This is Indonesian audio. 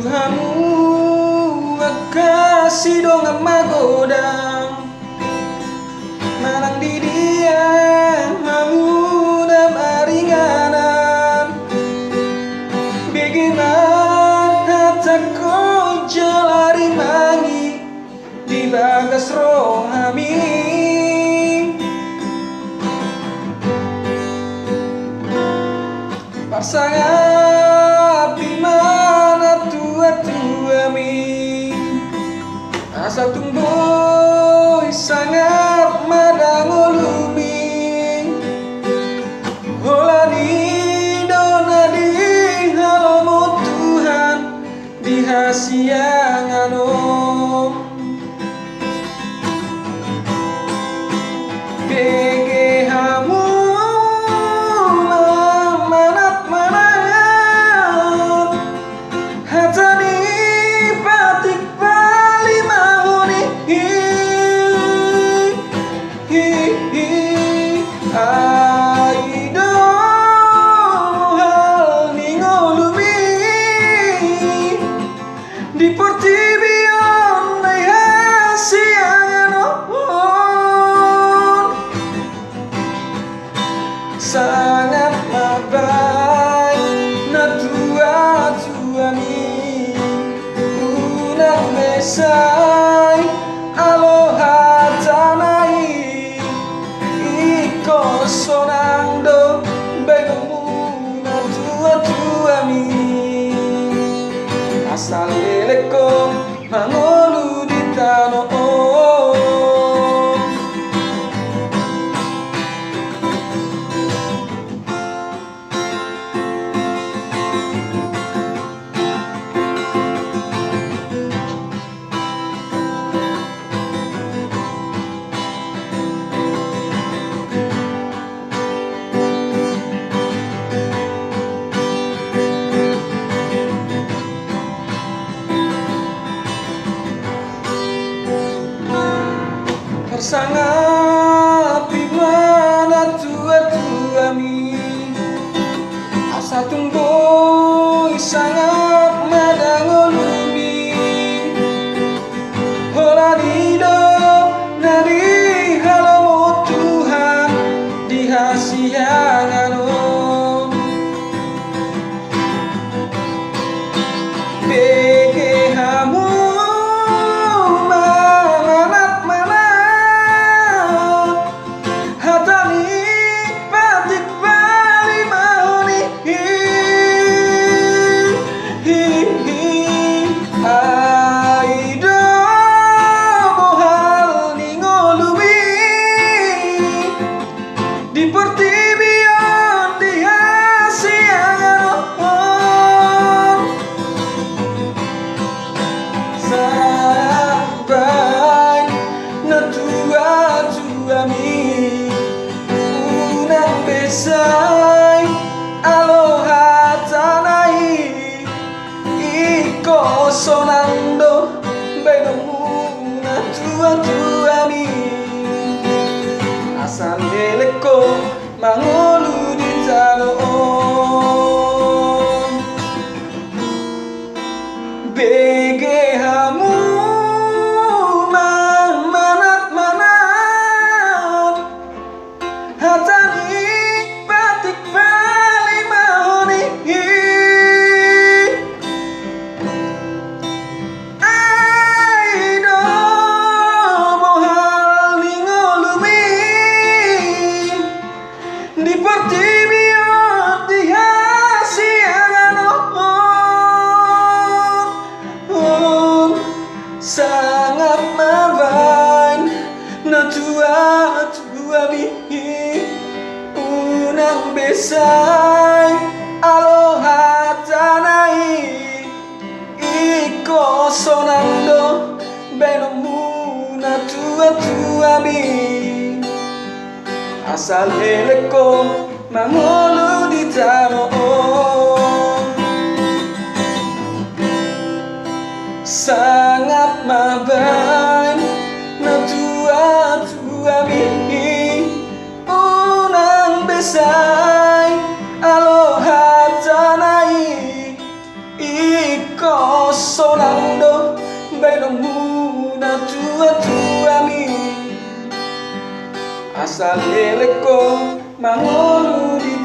Tuhanmu kasih dong magodang manang di dia mamuda maringanan bagaimana takut jalari mangi di bagas rohami pasangan di mana tua-tua mi asa tumbuh sangat madangolumi holani dona di halomo Tuhan di hasianganom begehamu di portibion ay hasianganon sangat mabay na tua-tua mi unang mesay aloha tanay iko sonando begomu na tua-tua mi asal leleko mangolu di tanah sangat di mana tua-tua mi asa tumbuh sangat madangolumi holanido nari halomo Tuhan di hasianganom begehamu di portibion di hasianganon sampai na tua-tua mi unang besay aloha tanay iko sonando begomu na tua-tua mi asal leleko mangolu di talon begehamu manat hatani batik bali mahoni aido mohal ningolumi di portibion di hasianganon sangat mabain na tua-tua mi unang besay aloha tanay iko sonando benomu na tua-tua mi asal leleko mangolu di tanah sangat mabain na tua-tua mi unang besay aloha tanay iko tua-tua mi asal leleko mangolu di